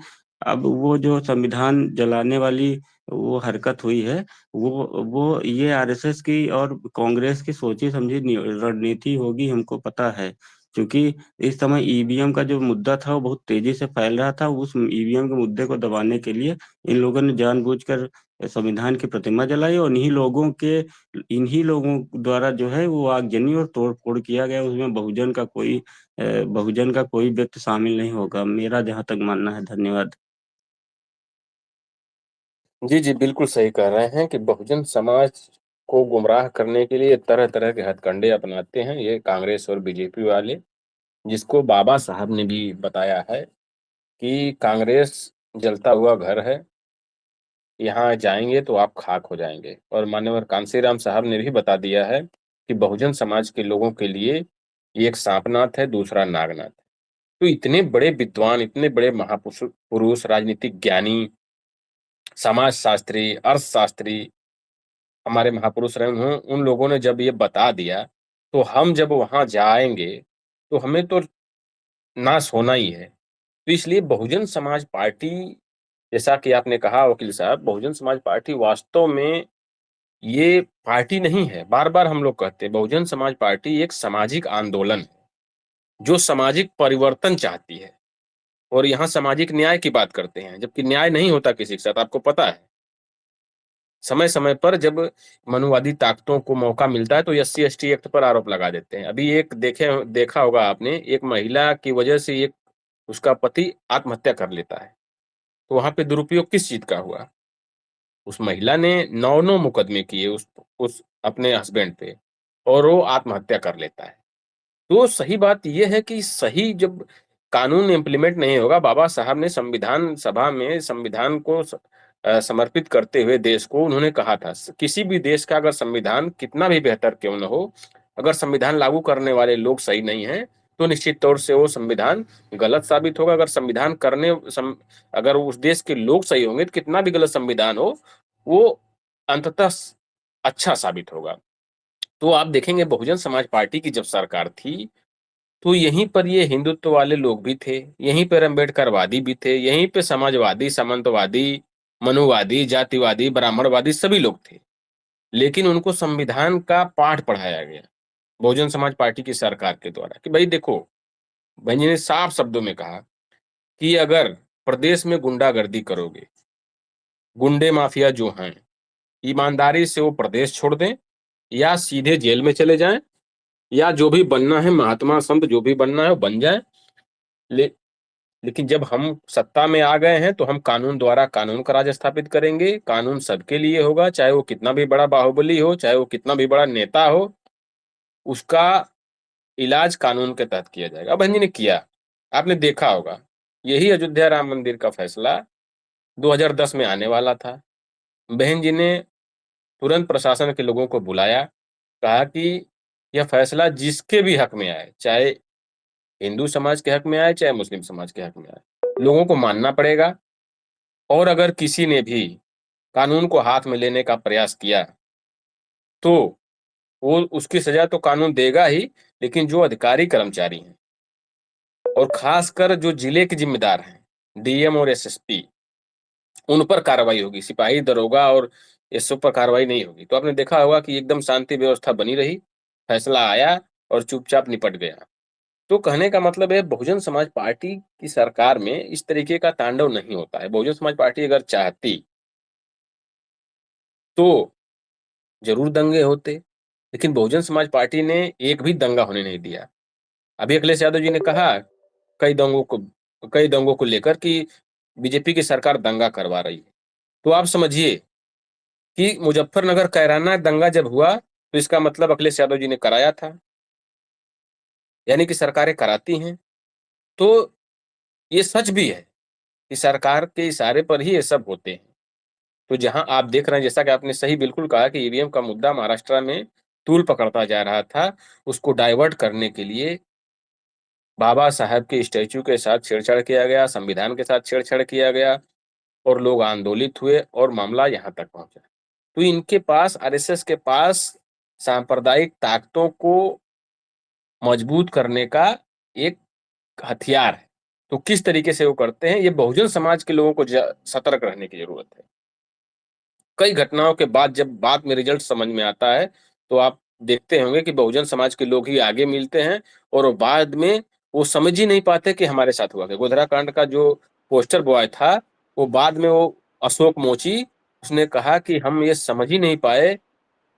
अब वो जो संविधान जलाने वाली वो हरकत हुई है, वो ये आरएसएस की और कांग्रेस की सोची समझी रणनीति होगी, हमको पता है। क्योंकि इस समय ईवीएम का जो मुद्दा था वो बहुत तेजी से फैल रहा था। उस ईवीएम के मुद्दे को दबाने के लिए इन लोगों ने जानबूझकर संविधान की प्रतिमा जलाई, और इन्हीं लोगों द्वारा जो है वो आगजनी और तोड़ फोड़ किया गया। उसमें बहुजन का कोई व्यक्ति शामिल नहीं होगा, मेरा जहां तक मानना है। धन्यवाद। जी, जी, बिल्कुल सही कह रहे हैं कि बहुजन समाज को गुमराह करने के लिए तरह-तरह के हथकंडे अपनाते हैं ये कांग्रेस और बीजेपी वाले, जिसको बाबा साहब ने भी बताया है कि कांग्रेस जलता हुआ घर है, यहाँ जाएँगे तो आप खाक हो जाएँगे। और मान्यवर कांशीराम साहब ने भी बता दिया है कि बहुजन समाज के लोगों के लिए एक सांपनाथ है, दूसरा नागनाथ है। तो इतने बड़े विद्वान, इतने बड़े पुरुष, राजनीतिक ज्ञानी, समाजशास्त्री, अर्थशास्त्री हमारे महापुरुष रहे हों, उन लोगों ने जब ये बता दिया, तो हम जब वहाँ जाएँगे, तो हमें तो नाश होना ही है। तो इसलिए बहुजन समाज पार्टी, जैसा कि आपने कहा वकील साहब, बहुजन समाज पार्टी वास्तव में ये पार्टी नहीं है। बार-बार हम लोग कहते हैं, बहुजन समाज पार्टी एक सामाजिक आंदोलन है, जो सामाजिक परिवर्तन चाहती है। और यहाँ सामाजिक न्याय की बात करते हैं, जबकि न्याय नहीं होता किसी के साथ, आपको पता है। समय-समय पर जब मनुवादी ताकतों को मौका मिलता है, तो एससी-एसटी एक्ट पर आरोप लगा देते हैं। अभी एक देखा होगा आपने, एक महिला की वजह से एक उसका पति आत्महत्या कर लेता है। तो वहां पे दुरुपयोग किस चीज का हुआ? उस महिला ने 9 मुकदमे किए उस अपने हस्बैंड पे, और वो आत्महत्या कर लेता है। तो सही बात यह है कि सही जब कानून इम्प्लीमेंट नहीं होगा, बाबा साहब ने संविधान सभा में संविधान को समर्पित करते हुए देश को उन्होंने कहा था, किसी भी देश का अगर संविधान कितना भी बेहतर क्यों न हो, अगर संविधान लागू करने वाले लोग सही नहीं हैं, तो निश्चित तौर से वो संविधान गलत साबित होगा। अगर उस देश के लोग सही होंगे, तो कितना भी गलत संविधान हो, वो अंततः अच्छा साबित होगा। तो आप देखेंगे बहुजन समाज पार्टी की जब सरकार थी, तो यहीं पर ये हिंदुत्व वाले लोग भी थे, यहीं पर अम्बेडकरवादी भी थे, यहीं पे समाजवादी, सामंतवादी, मनुवादी, जातिवादी, ब्राह्मणवादी सभी लोग थे। लेकिन उनको संविधान का पाठ पढ़ाया गया बहुजन समाज पार्टी की सरकार के द्वारा कि भाई देखो, भाई जी ने साफ शब्दों में कहा कि अगर प्रदेश में गुंडागर्दी करोगे, गुंडे माफिया जो हैं, ईमानदारी से वो प्रदेश छोड़ दें या सीधे जेल में चले जाएं, या जो भी बनना है महात्मा संत जो भी बनना है वो बन जाए। ले, लेकिन जब हम सत्ता में आ गए हैं तो हम कानून द्वारा कानून का राज स्थापित करेंगे। कानून सबके लिए होगा, चाहे वो कितना भी बड़ा बाहुबली हो, चाहे वो कितना भी बड़ा नेता हो, उसका इलाज कानून के तहत किया जाएगा। अब जी ने किया, आपने देखा होगा, यही अयोध्या राम मंदिर का फैसला 2010 में आने वाला था। बहन जी ने तुरंत प्रशासन के लोगों को बुलाया, कहा कि यह फैसला जिसके भी हक में आए, चाहे हिंदू समाज के हक में आए, चाहे मुस्लिम समाज के हक में आए, लोगों को मानना पड़ेगा। और अगर किसी ने भी कानून को हाथ में लेने का प्रयास किया, तो वो उसकी सजा तो कानून देगा ही, लेकिन जो अधिकारी कर्मचारी हैं और खासकर जो जिले के जिम्मेदार हैं, डीएम और एसएसपी, उन पर कार्रवाई होगी। सिपाही, दरोगा और एसओ पर कार्रवाई नहीं होगी। तो आपने देखा होगा कि एकदम शांति व्यवस्था बनी रही, फैसला आया और चुपचाप निपट गया। तो कहने का मतलब है, बहुजन समाज पार्टी की सरकार में इस तरीके का तांडव नहीं होता है। बहुजन समाज पार्टी अगर चाहती तो जरूर दंगे होते, लेकिन बहुजन समाज पार्टी ने एक भी दंगा होने नहीं दिया। अभी अखिलेश यादव जी ने कहा कई दंगों को कई दंगों को लेकर कि बीजेपी की सरकार दंगा करवा रही है। तो आप समझिए कि मुजफ्फरनगर कैराना दंगा जब हुआ, तो इसका मतलब अखिलेश यादव जी ने कराया था, यानी कि सरकारें कराती हैं। तो ये सच भी है कि सरकार के इशारे पर ही ये सब होते हैं। तो जहां आप देख रहे हैं, जैसा कि आपने सही बिल्कुल कहा कि ईवीएम का मुद्दा महाराष्ट्र में तूल पकड़ता जा रहा था, उसको डाइवर्ट करने के लिए बाबा साहब के स्टैच्यू के साथ छेड़छाड़ किया गया, संविधान के साथ छेड़छाड़ किया गया, और लोग आंदोलित हुए और मामला यहाँ तक पहुंचा। तो इनके पास, आरएसएस के पास, सांप्रदायिक ताकतों को मजबूत करने का एक हथियार है। तो किस तरीके से वो करते हैं, ये बहुजन समाज के लोगों को सतर्क रहने की जरूरत है। कई घटनाओं के बाद जब बाद में रिजल्ट समझ में आता है, तो आप देखते होंगे कि बहुजन समाज के लोग ही आगे मिलते हैं, और वो बाद में वो समझ ही नहीं पाते कि हमारे साथ हुआ क्या। गोधरा कांड का जो पोस्टर बॉय था, वो बाद में वो अशोक मोची, उसने कहा कि हम ये समझ ही नहीं पाए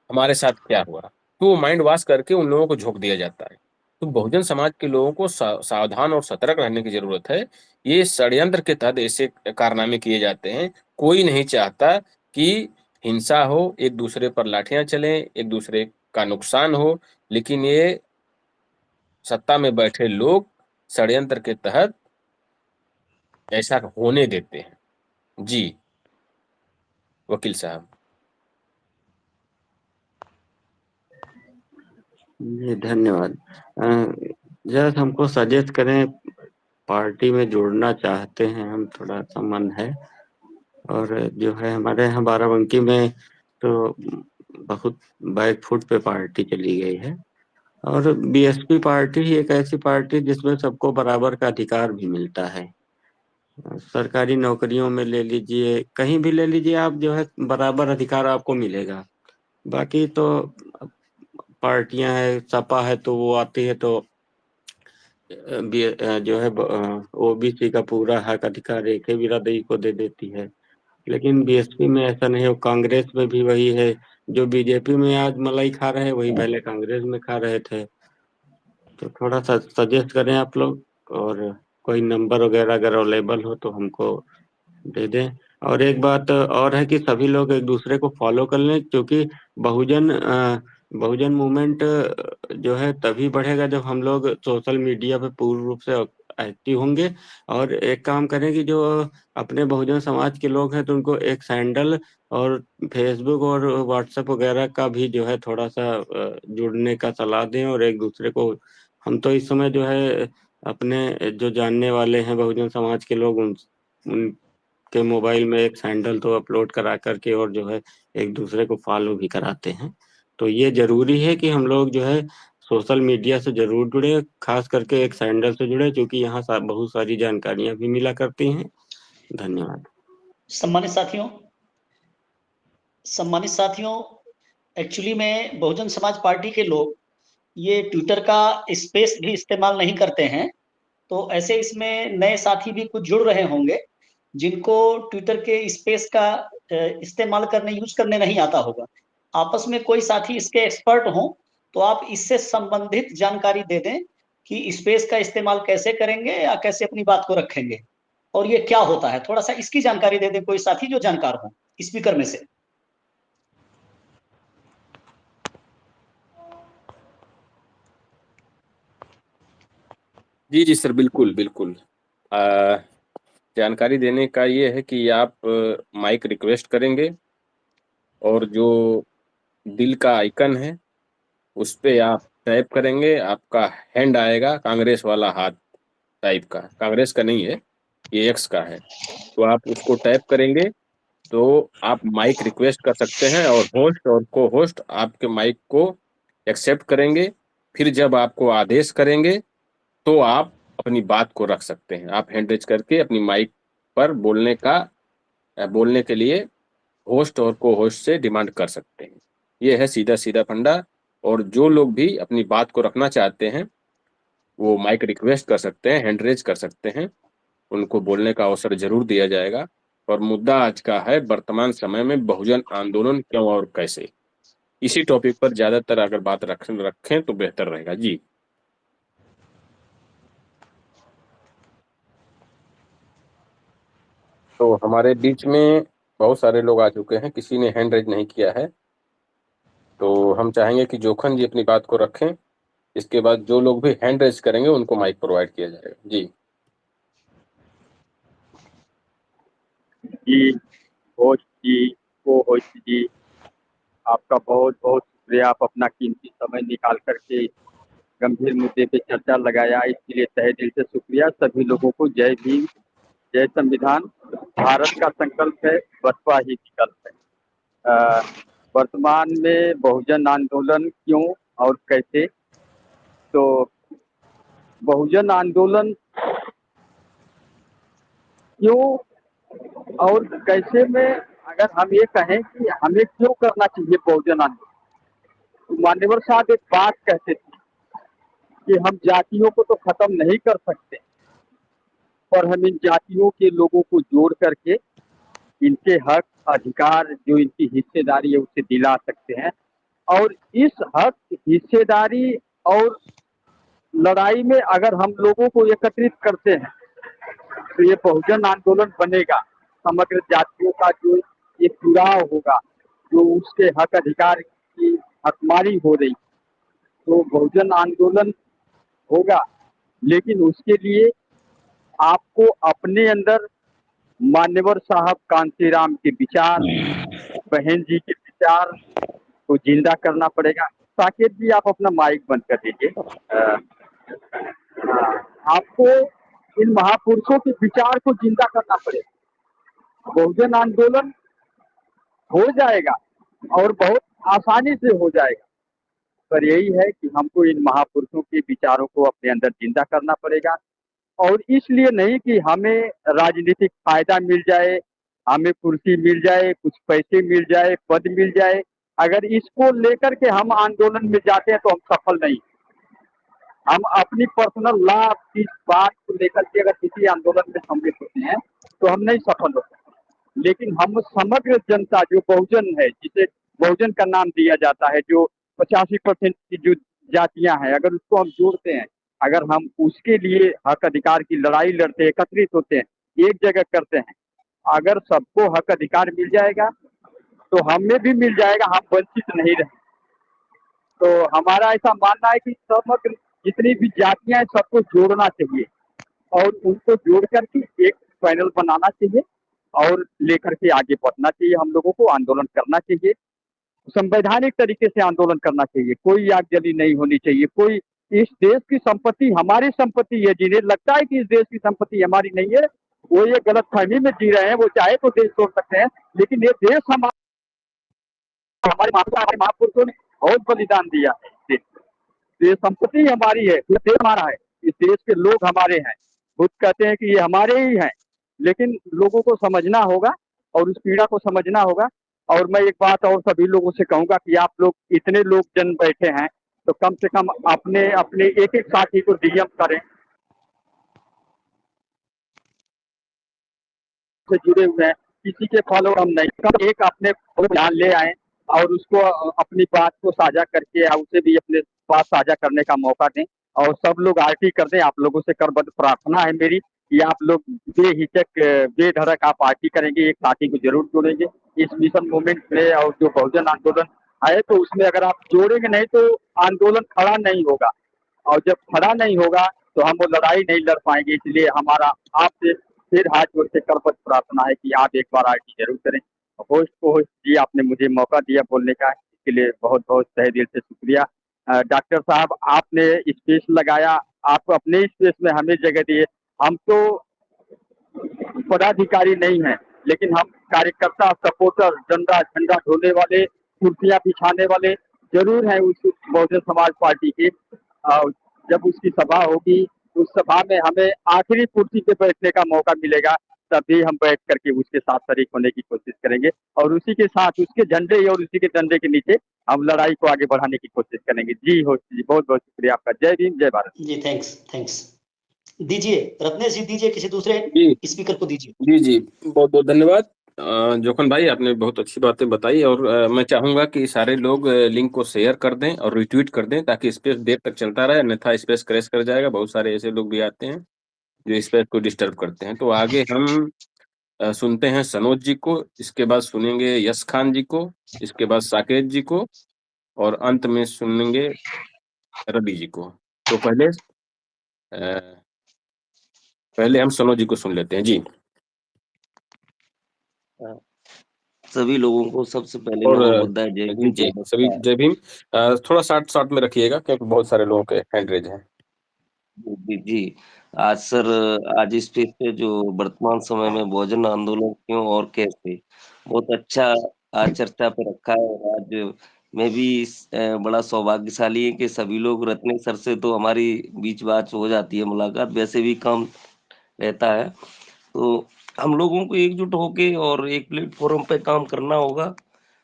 हमारे साथ क्या हुआ। तो वो माइंड वॉश करके उन लोगों को झोंक दिया जाता है। तो बहुजन समाज के लोगों को सावधान और सतर्क रहने की जरूरत है। ये षड्यंत्र के तहत ऐसे कारनामे किए जाते हैं। कोई नहीं चाहता कि हिंसा हो, एक दूसरे पर लाठियां चलें, एक दूसरे का नुकसान हो, लेकिन ये सत्ता में बैठे लोग षड्यंत्र के तहत ऐसा होने देते हैं। जी वकील साहब। जी धन्यवाद। जरा हमको सजेस्ट करें, पार्टी में जुड़ना चाहते हैं हम, थोड़ा सा मन है। और जो है हमारे यहाँ बाराबंकी में तो बहुत बैक फुट पे पार्टी चली गई है। और बीएसपी पार्टी ही एक ऐसी पार्टी जिसमें सबको बराबर का अधिकार भी मिलता है। सरकारी नौकरियों में ले लीजिए, कहीं भी ले लीजिए, आप जो है बराबर अधिकार आपको मिलेगा। बाकी तो पार्टियां है, सपा है तो वो आती है तो जो है ओबीसी का पूरा हक अधिकार एक ही बिरादरी को दे देती है। लेकिन बीएसपी में ऐसा नहीं है। कांग्रेस में भी वही है, जो बीजेपी में आज मलाई खा रहे हैं वही पहले कांग्रेस में खा रहे थे। तो थोड़ा सा सजेस्ट करें आप लोग, और कोई नंबर वगैरह अगर अवेलेबल हो तो हमको दे दें। और एक बात और है कि सभी लोग एक दूसरे को फॉलो कर लें, क्योंकि बहुजन मूवमेंट जो है तभी बढ़ेगा जब हम लोग सोशल मीडिया पे पूर्ण रूप से एक्टिव होंगे। और एक काम करें कि जो अपने बहुजन समाज के लोग हैं तो उनको एक सैंडल और फेसबुक और व्हाट्सएप वगैरह का भी जो है थोड़ा सा जुड़ने का सलाह दें। और एक दूसरे को, हम तो इस समय जो है अपने जो जानने वाले हैं बहुजन समाज के लोग, उनके मोबाइल में एक सैंडल तो अपलोड करा करके और जो है एक दूसरे को फॉलो भी कराते हैं। तो ये जरूरी है कि हम लोग जो है सोशल मीडिया से जरूर जुड़े, खास करके एक सैंडल से जुड़े, क्योंकि यहाँ बहुत सारी जानकारियां भी मिला करती हैं। धन्यवाद। सम्मानित साथियों, एक्चुअली में बहुजन समाज पार्टी के लोग ये ट्विटर का स्पेस भी इस्तेमाल नहीं करते हैं, तो ऐसे इसमें नए साथी भी कुछ जुड़ रहे होंगे जिनको ट्विटर के स्पेस का इस्तेमाल करने, यूज करने नहीं आता होगा। आपस में कोई साथी इसके एक्सपर्ट हो तो आप इससे संबंधित जानकारी दे दें कि स्पेस का इस्तेमाल कैसे करेंगे या कैसे अपनी बात को रखेंगे और ये क्या होता है। थोड़ा सा इसकी जानकारी दे दें कोई साथी जो जानकार हो स्पीकर में से। जी जी सर, बिल्कुल बिल्कुल। जानकारी देने का ये है कि आप माइक रिक्वेस्ट करेंगे और जो दिल का आइकन है उस पे आप टाइप करेंगे, आपका हैंड आएगा कांग्रेस वाला हाथ टाइप का, कांग्रेस का नहीं है, ये एक्स का है। तो आप उसको टाइप करेंगे तो आप माइक रिक्वेस्ट कर सकते हैं और होस्ट और को होस्ट आपके माइक को एक्सेप्ट करेंगे। फिर जब आपको आदेश करेंगे तो आप अपनी बात को रख सकते हैं। आप हैंड रेज करके अपनी माइक पर बोलने के लिए होस्ट और को होस्ट से डिमांड कर सकते हैं। ये है सीधा सीधा फंडा। और जो लोग भी अपनी बात को रखना चाहते हैं वो माइक रिक्वेस्ट कर सकते हैं, हैंड रेज कर सकते हैं, उनको बोलने का अवसर जरूर दिया जाएगा। और मुद्दा आज का है वर्तमान समय में बहुजन आंदोलन क्यों और कैसे। इसी टॉपिक पर ज्यादातर अगर बात रखें तो बेहतर रहेगा। जी तो हमारे बीच में बहुत सारे लोग आ चुके हैं, किसी ने हैंड रेज नहीं किया है, तो हम चाहेंगे कि जोखन जी अपनी बात को रखें। इसके बाद जो लोग भी हैंड रेज करेंगे उनको माइक प्रोवाइड किया जाएगा। जी जी, होस्ट जी, को होस्ट जी, आपका बहुत बहुत शुक्रिया। आप अपना कीमती समय निकाल करके गंभीर मुद्दे पे चर्चा लगाया, इसके लिए तहे दिल से शुक्रिया। सभी लोगों को जय भीम, जय संविधान। भारत का संकल्प है, बसपा ही विकल्प है। वर्तमान में बहुजन आंदोलन क्यों और कैसे, तो बहुजन आंदोलन क्यों और कैसे में अगर हम ये कहें कि हमें क्यों करना चाहिए बहुजन आंदोलन, तो मान्यवर साहब एक बात कहते थे कि हम जातियों को तो खत्म नहीं कर सकते, पर हम इन जातियों के लोगों को जोड़ करके इनके हक अधिकार जो इनकी हिस्सेदारी है उसे दिला सकते हैं। और इस हक हिस्सेदारी और लड़ाई में अगर हम लोगों को एकत्रित करते हैं तो ये बहुजन आंदोलन बनेगा। समग्र जातियों का जो एक जुड़ाव होगा, जो उसके हक अधिकार की हकमारी हो रही, तो बहुजन आंदोलन होगा। लेकिन उसके लिए आपको अपने अंदर मान्यवर साहब कांसीराम के विचार, बहन जी के विचार को जिंदा करना पड़ेगा। साकेत जी आप अपना माइक बंद कर दीजिए। आपको इन महापुरुषों के विचार को जिंदा करना पड़ेगा। बहुजन आंदोलन हो जाएगा और बहुत आसानी से हो जाएगा, पर यही है कि हमको इन महापुरुषों के विचारों को अपने अंदर जिंदा करना पड़ेगा। और इसलिए नहीं कि हमें राजनीतिक फायदा मिल जाए, हमें कुर्सी मिल जाए, कुछ पैसे मिल जाए, पद मिल जाए, अगर इसको लेकर के हम आंदोलन में जाते हैं तो हम सफल नहीं। हम अपनी पर्सनल लाभ की बात को लेकर के अगर किसी आंदोलन में सम्मिलित होते हैं तो हम नहीं सफल होते। लेकिन हम समग्र जनता जो बहुजन है, जिसे बहुजन का नाम दिया जाता है, जो 85% की जो जातियां हैं, अगर उसको हम जोड़ते हैं, अगर हम उसके लिए हक अधिकार की लड़ाई लड़ते, एकत्रित होते हैं, एक जगह करते हैं, अगर सबको हक अधिकार मिल जाएगा तो हमें भी मिल जाएगा, हम वंचित नहीं रहे। तो हमारा ऐसा मानना है कि समग्र जितनी भी जातियां हैं सबको जोड़ना चाहिए और उनको जोड़ करके एक पैनल बनाना चाहिए और लेकर के आगे बढ़ना चाहिए। हम लोगों को आंदोलन करना चाहिए, संवैधानिक तरीके से आंदोलन करना चाहिए, कोई आगजनी नहीं होनी चाहिए। कोई इस देश की संपत्ति हमारी संपत्ति है, जिन्हें लगता है कि इस देश की संपत्ति हमारी नहीं है वो ये गलत फहमी में जी रहे हैं। वो चाहे तो देश छोड़ सकते हैं, लेकिन ये देश हमारे महापुरुषों ने बहुत बलिदान दिया है। ये संपत्ति हमारी है, ये देश हमारा है, इस देश के लोग हमारे हैं। खुद कहते हैं कि ये हमारे ही हैं, लेकिन लोगों को समझना होगा और उस पीड़ा को समझना होगा। और मैं एक बात और सभी लोगों से कहूंगा कि आप लोग इतने लोग जन बैठे हैं तो कम से कम अपने अपने एक एक साथी को डीएम करें से जुड़े हुए हैं, किसी के फॉलो हम नहीं, कम एक अपने ध्यान ले आए और उसको अपनी बात को साझा करके उसे भी अपने बात साझा करने का मौका दें और सब लोग आरटी कर दें। आप लोगों से करबद्ध प्रार्थना है मेरी कि आप लोग बेहिचक बेधड़क आप आरटी करेंगे, एक साथी को जरूर जोड़ेंगे इस मिशन मूवमेंट में। और जो बहुजन आंदोलन है तो उसमें अगर आप जोड़ेंगे नहीं तो आंदोलन खड़ा नहीं होगा, और जब खड़ा नहीं होगा तो हम वो लड़ाई नहीं लड़ पाएंगे। इसलिए हमारा आपसे फिर हाथ जोड़ के करबद्ध प्रार्थना है कि आप एक बार आरटी जरूर करें। होस्ट जी, आपने मुझे मौका दिया बोलने का, इसके लिए बहुत बहुत तहे दिल से शुक्रिया। डॉक्टर साहब, आपने स्पेस लगाया, आप अपने स्पेस में हमें जगह दिए। हम तो पदाधिकारी नहीं हैं, लेकिन हम कार्यकर्ता, सपोर्टर, झंडा झंडा ढोने वाले, कुर्सियां बिछाने वाले जरूर हैं उस बहुजन समाज पार्टी के। जब उसकी सभा होगी उस सभा में हमें आखिरी कुर्सी पे बैठने का मौका मिलेगा, तभी हम बैठ करके उसके साथ शरीक होने की कोशिश करेंगे और उसी के साथ उसके झंडे और उसी के झंडे के नीचे हम लड़ाई को आगे बढ़ाने की कोशिश करेंगे। जी होस्ट जी, बहुत बहुत शुक्रिया आपका। जय भीम, जय भारत। जी थैंक्स थैंक्स। दीजिए रत्नेश जी, दीजिए किसी दूसरे जी स्पीकर को दीजिए। जी जी, बहुत बहुत धन्यवाद जोखन भाई, आपने बहुत अच्छी बातें बताई। और मैं चाहूंगा कि सारे लोग लिंक को शेयर कर दें और रिट्वीट कर दें ताकि स्पेस देर तक चलता रहे, अन्यथा स्पेस क्रैश कर जाएगा। बहुत सारे ऐसे लोग भी आते हैं जो स्पेस को डिस्टर्ब करते हैं। तो आगे हम सुनते हैं सनोज जी को, इसके बाद सुनेंगे यश खान जी को, इसके बाद साकेत जी को, और अंत में सुनेंगे रवि जी को। तो पहले हम सनोज जी को सुन लेते हैं जी। सभी लोगों को सबसे पहले और नमो बुद्धाय, जय जी भीम, जी, जय सभी भारत। जय भीम। थोड़ा शॉर्ट में रखिएगा क्योंकि बहुत सारे लोगों के हैंड रेज हैं। जी जी, आज सर, आज इस पेज पे जो वर्तमान समय में बहुजन आंदोलन क्यों और कैसे, बहुत अच्छा आज चर्चा पे रखा है। और आज मैं भी बड़ा सौभाग्यशाली है कि सभी लोग, रत्नेश सर से तो हमारी बीच बात हो जाती है मुलाकात, वैसे भी काम रहता है। तो हम लोगों को एकजुट होके और एक प्लेटफॉर्म पे काम करना होगा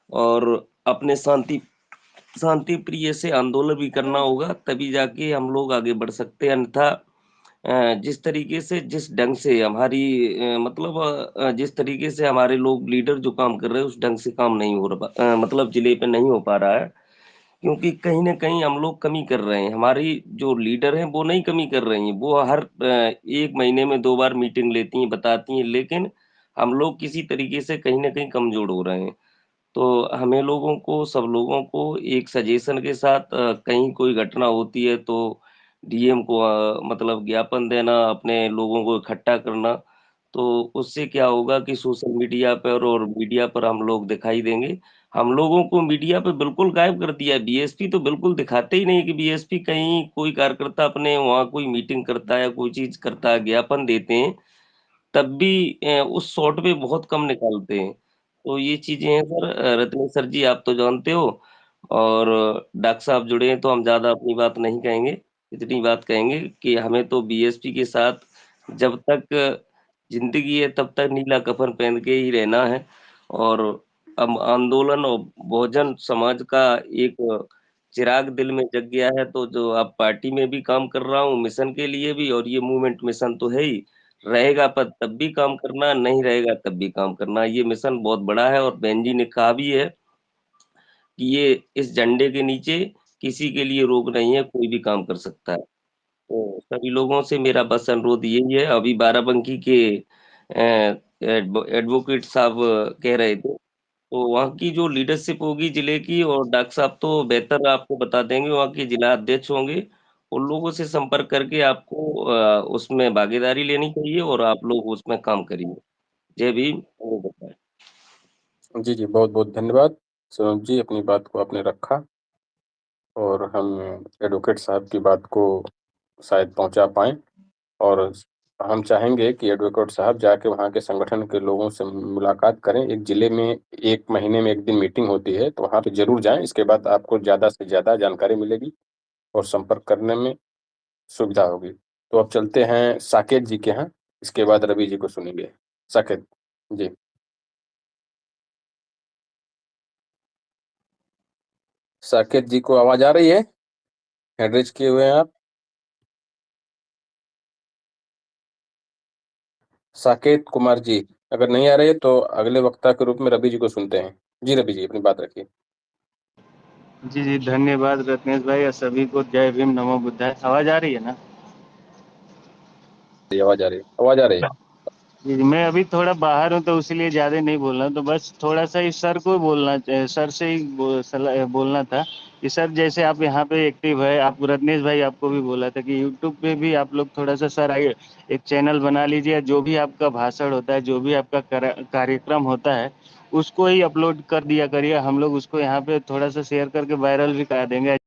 और अपने शांति प्रिय से आंदोलन भी करना होगा, तभी जाके हम लोग आगे बढ़ सकते हैं। अन्यथा जिस तरीके से, जिस ढंग से हमारी मतलब जिस तरीके से हमारे लोग लीडर जो काम कर रहे हैं उस ढंग से काम नहीं हो रहा, मतलब जिले पे नहीं हो पा रहा है, क्योंकि कहीं न कहीं हम लोग कमी कर रहे हैं। हमारी जो लीडर हैं वो नहीं कमी कर रही हैं, वो हर 1 महीने में 2 बार मीटिंग लेती हैं, बताती हैं, लेकिन हम लोग किसी तरीके से कहीं न कहीं कमज़ोर हो रहे हैं। तो हमें लोगों को, सब लोगों को एक सजेशन के साथ कहीं कोई घटना होती है तो डीएम को मतलब ज्ञापन देना, अपने लोगों को इकट्ठा करना, तो उससे क्या होगा कि सोशल मीडिया पर और मीडिया पर हम लोग दिखाई देंगे। हम लोगों को मीडिया पे बिल्कुल गायब कर दिया है, बीएसपी तो बिल्कुल दिखाते ही नहीं कि बीएसपी कहीं कोई कार्यकर्ता अपने वहाँ कोई मीटिंग करता है, कोई चीज़ करता है, ज्ञापन देते हैं, तब भी उस शॉट पे बहुत कम निकालते हैं। तो ये चीज़ें हैं सर। रत्नेश सर जी, आप तो जानते हो, और डॉक्टर साहब जुड़े हैं तो हम ज़्यादा अपनी बात नहीं कहेंगे। इतनी बात कहेंगे कि हमें तो बीएसपी के साथ जब तक ज़िंदगी है तब तक नीला कफ़न पहन के ही रहना है। और अब आंदोलन और बहुजन समाज का एक चिराग दिल में जग गया है, तो जो अब पार्टी में भी काम कर रहा हूँ मिशन के लिए भी, और ये मूवमेंट मिशन तो है ही, रहेगा पर तब भी काम करना, नहीं रहेगा तब भी काम करना। ये मिशन बहुत बड़ा है और बहन जी ने कहा भी है कि ये इस झंडे के नीचे किसी के लिए रोक नहीं है, कोई भी काम कर सकता है। तो सभी लोगों से मेरा बस अनुरोध यही है। अभी बाराबंकी के एडवोकेट साहब कह रहे थे, तो वहाँ की जो लीडरशिप होगी जिले की, और डॉक्टर साहब तो बेहतर आपको बता देंगे, वहाँ के जिला अध्यक्ष होंगे, उन लोगों से संपर्क करके आपको उसमें भागीदारी लेनी चाहिए और आप लोग उसमें काम करिए। जय भीम। वो बताएं। जी जी, बहुत बहुत धन्यवाद सोनम जी, अपनी बात को आपने रखा और हम एडवोकेट साहब की बात को शायद पहुंचा पाएं, और हम चाहेंगे कि एडवोकेट साहब जाके वहाँ के संगठन के लोगों से मुलाकात करें। एक जिले में 1 महीने में 1 दिन मीटिंग होती है, तो वहाँ पे जरूर जाएं। इसके बाद आपको ज़्यादा से ज़्यादा जानकारी मिलेगी और संपर्क करने में सुविधा होगी। तो अब चलते हैं साकेत जी के यहाँ, इसके बाद रवि जी को सुनेंगे। साकेत जी। साकेत जी को आवाज आ रही है? हैंड रेज किए हुए हैं आप। साकेत कुमार जी, अगर नहीं आ रहे तो अगले वक्ता के रूप में रवि जी को सुनते हैं। जी रवि जी, अपनी बात रखिए। जी जी, धन्यवाद रत्नेश भाई और सभी को जय भीम नमो बुद्धाय। आवाज आ रही है ना? आवाज आ रही है, आवाज आ रही है। जी, मैं अभी थोड़ा बाहर हूँ तो इसीलिए ज़्यादा नहीं बोल रहा हूँ, तो बस थोड़ा सा इस सर को बोलना, सर से ही बोलना था कि सर जैसे आप यहाँ पे एक्टिव है, आप रत्नेश भाई आपको भी बोला था कि यूट्यूब पे भी आप लोग थोड़ा सा सर आइए, एक चैनल बना लीजिए, जो भी आपका भाषण होता है, जो भी आपका कार्यक्रम होता है, उसको ही अपलोड कर दिया करिए। हम लोग उसको यहाँ पे थोड़ा सा शेयर करके वायरल भी करा देंगे।